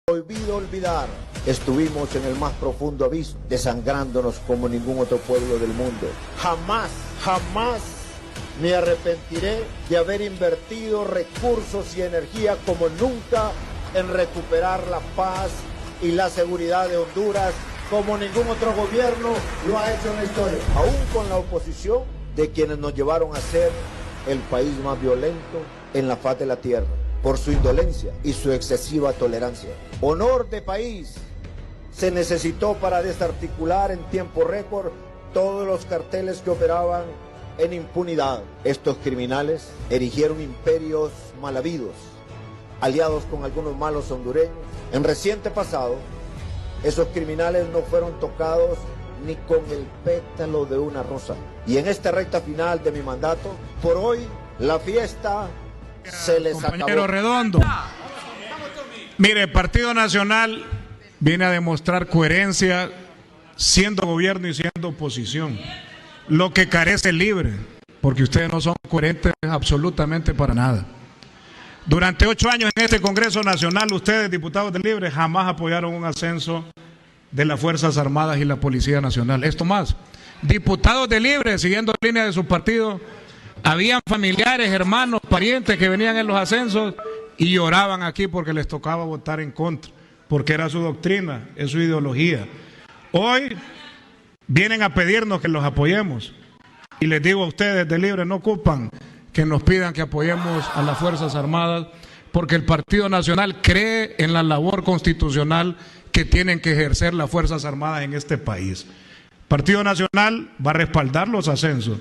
Prohibido olvidar, estuvimos en el más profundo abismo, desangrándonos como ningún otro pueblo del mundo. Jamás me arrepentiré de haber invertido recursos y energía como nunca en recuperar la paz y la seguridad de Honduras, como ningún otro gobierno lo ha hecho en la historia. Aún con la oposición de quienes nos llevaron a ser el país más violento en la faz de la tierra, por su indolencia y su excesiva tolerancia. Honor de país se necesitó para desarticular en tiempo récord todos los carteles que operaban en impunidad. Estos criminales erigieron imperios mal habidos, aliados con algunos malos hondureños. En reciente pasado, esos criminales no fueron tocados ni con el pétalo de una rosa. Y en esta recta final de mi mandato, por hoy, la fiesta se les acabó. Compañero Redondo, mire, Partido Nacional viene a demostrar coherencia siendo gobierno y siendo oposición. Lo que carece es Libre, porque ustedes no son coherentes absolutamente para nada. Durante 8 años en este Congreso Nacional, ustedes, diputados de Libre, jamás apoyaron un ascenso de las Fuerzas Armadas y la Policía Nacional. Esto más, diputados de Libre, siguiendo la línea de su partido, habían familiares, hermanos, parientes que venían en los ascensos y lloraban aquí porque les tocaba votar en contra, porque era su doctrina, es su ideología. Hoy vienen a pedirnos que los apoyemos. Y les digo a ustedes de Libre, no ocupan que nos pidan que apoyemos a las Fuerzas Armadas, porque el Partido Nacional cree en la labor constitucional que tienen que ejercer las Fuerzas Armadas en este país. El Partido Nacional va a respaldar los ascensos,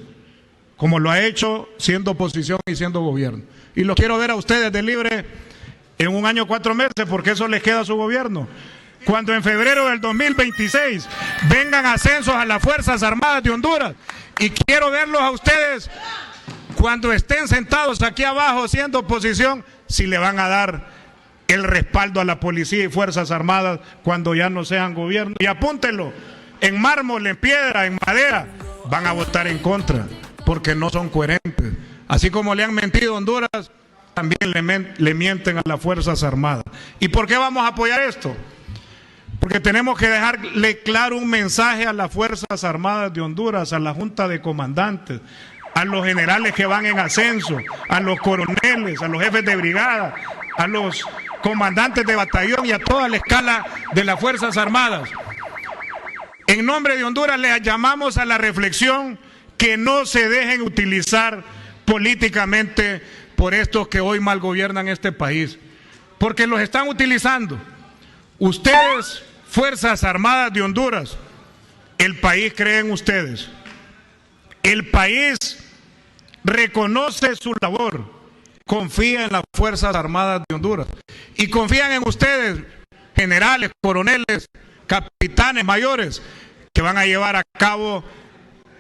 como lo ha hecho siendo oposición y siendo gobierno. Y los quiero ver a ustedes de Libre en 1 año 4 meses, porque eso les queda a su gobierno. Cuando en febrero del 2026 vengan ascensos a las Fuerzas Armadas de Honduras, y quiero verlos a ustedes cuando estén sentados aquí abajo siendo oposición, si le van a dar el respaldo a la policía y Fuerzas Armadas cuando ya no sean gobierno. Y apúntenlo, en mármol, en piedra, en madera, van a votar en contra, porque no son coherentes. Así como le han mentido a Honduras, también le mienten a las Fuerzas Armadas. ¿Y por qué vamos a apoyar esto? Porque tenemos que dejarle claro un mensaje a las Fuerzas Armadas de Honduras, a la Junta de Comandantes, a los generales que van en ascenso, a los coroneles, a los jefes de brigada, a los comandantes de batallón y a toda la escala de las Fuerzas Armadas. En nombre de Honduras les llamamos a la reflexión, que no se dejen utilizar políticamente por estos que hoy mal gobiernan este país, porque los están utilizando. Ustedes, Fuerzas Armadas de Honduras, el país cree en ustedes. El país reconoce su labor, confía en las Fuerzas Armadas de Honduras y confían en ustedes, generales, coroneles, capitanes, mayores, que van a llevar a cabo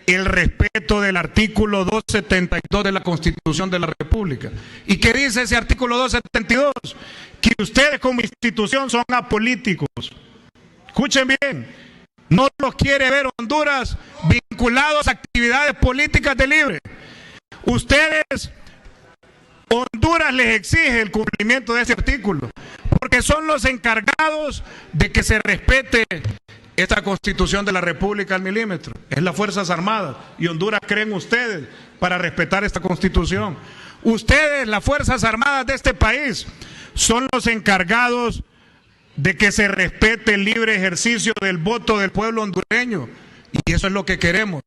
el respeto del artículo 272 de la Constitución de la República. ¿Y qué dice ese artículo 272? Que ustedes como institución son apolíticos. Escuchen bien, no los quiere ver Honduras vinculados a actividades políticas de Libre. Ustedes, Honduras les exige el cumplimiento de ese artículo, porque son los encargados de que se respete esta Constitución de la República al milímetro. Es las Fuerzas Armadas, y Honduras cree en ustedes para respetar esta Constitución. Ustedes, las Fuerzas Armadas de este país, son los encargados de que se respete el libre ejercicio del voto del pueblo hondureño, y eso es lo que queremos,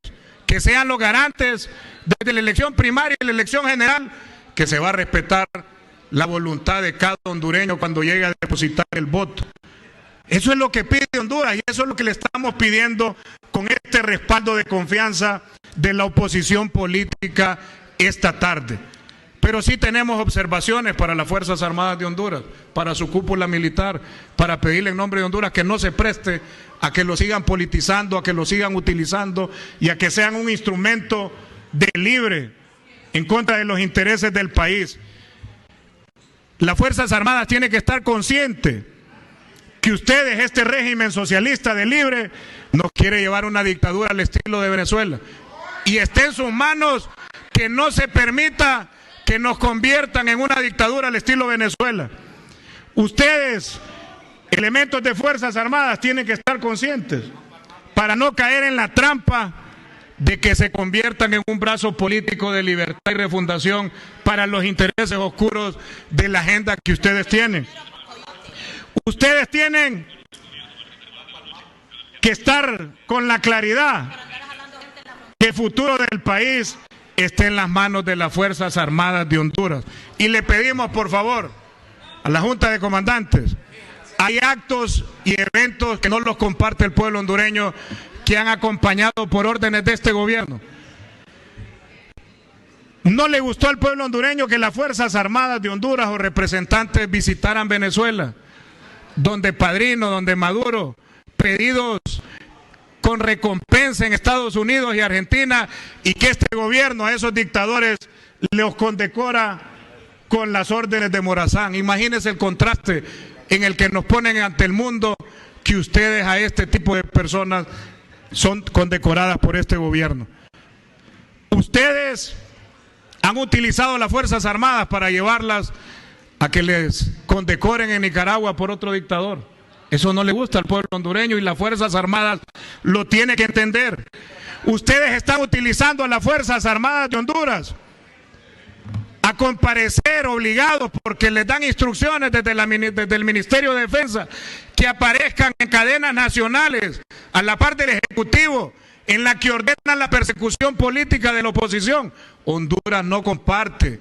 que sean los garantes desde la elección primaria y la elección general, que se va a respetar la voluntad de cada hondureño cuando llegue a depositar el voto. Eso es lo que pide Honduras, y eso es lo que le estamos pidiendo con este respaldo de confianza de la oposición política esta tarde. Pero sí tenemos observaciones para las Fuerzas Armadas de Honduras, para su cúpula militar, para pedirle en nombre de Honduras que no se preste a que lo sigan politizando, a que lo sigan utilizando y a que sean un instrumento de Libre en contra de los intereses del país. Las Fuerzas Armadas tienen que estar conscientes que ustedes, este régimen socialista de Libre, nos quiere llevar a una dictadura al estilo de Venezuela. Y está en sus manos que no se permita que nos conviertan en una dictadura al estilo Venezuela. Ustedes elementos de Fuerzas Armadas tienen que estar conscientes para no caer en la trampa de que se conviertan en un brazo político de libertad y refundación para los intereses oscuros de la agenda que ustedes tienen. Ustedes tienen que estar con la claridad que el futuro del país esté en las manos de las Fuerzas Armadas de Honduras. Y le pedimos, por favor, a la Junta de Comandantes, hay actos y eventos que no los comparte el pueblo hondureño, que han acompañado por órdenes de este gobierno. No le gustó al pueblo hondureño que las Fuerzas Armadas de Honduras o representantes visitaran Venezuela, donde Padrino, donde Maduro, pedidos con recompensa en Estados Unidos y Argentina, y que este gobierno a esos dictadores los condecora con las órdenes de Morazán. Imagínense el contraste en el que nos ponen ante el mundo, que ustedes a este tipo de personas son condecoradas por este gobierno. Ustedes han utilizado las Fuerzas Armadas para llevarlas a que les condecoren en Nicaragua por otro dictador. Eso no le gusta al pueblo hondureño y las Fuerzas Armadas lo tiene que entender. Ustedes están utilizando a las Fuerzas Armadas de Honduras a comparecer obligados porque les dan instrucciones desde el Ministerio de Defensa que aparezcan en cadenas nacionales a la par del Ejecutivo, en la que ordenan la persecución política de la oposición. Honduras no comparte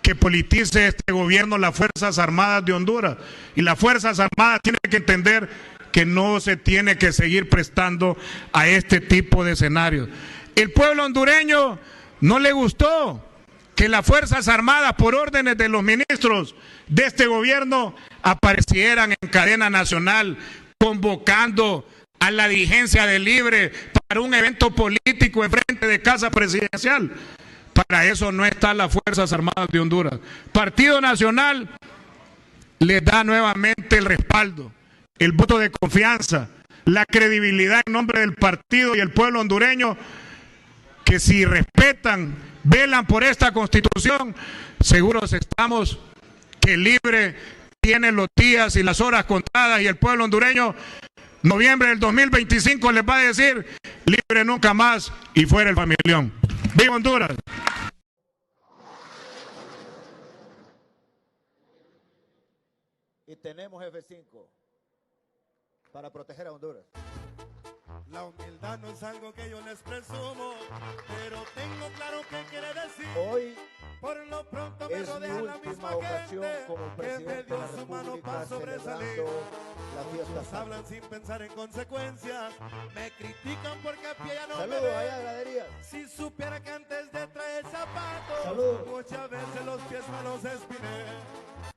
que politice este gobierno las Fuerzas Armadas de Honduras, y las Fuerzas Armadas tienen que entender que no se tiene que seguir prestando a este tipo de escenarios. El pueblo hondureño no le gustó que las Fuerzas Armadas, por órdenes de los ministros de este gobierno, aparecieran en cadena nacional convocando a la dirigencia de Libre para un evento político en frente de Casa Presidencial. Para eso no están las Fuerzas Armadas de Honduras. Partido Nacional les da nuevamente el respaldo, el voto de confianza, la credibilidad en nombre del partido y el pueblo hondureño, que si respetan, velan por esta Constitución, seguros estamos que Libre tiene los días y las horas contadas, y el pueblo hondureño, noviembre del 2025, les va a decir: Libre nunca más y fuera el familión. ¡Viva Honduras! Y tenemos F5 para proteger a Honduras. La humildad no es algo que yo les presumo, pero tengo claro qué quiere decir. Hoy por lo pronto me es mi rodea la última misma ocasión gente como que me presidente de dio la su mano República para sobresalir. celebrando la fiesta Nos santa. hablan sin pensar en consecuencias, me critican porque a pie ya no me Saludos ven. allá, graderías. Si supiera que antes de traer zapatos, Saludos. muchas veces los pies me los espiné.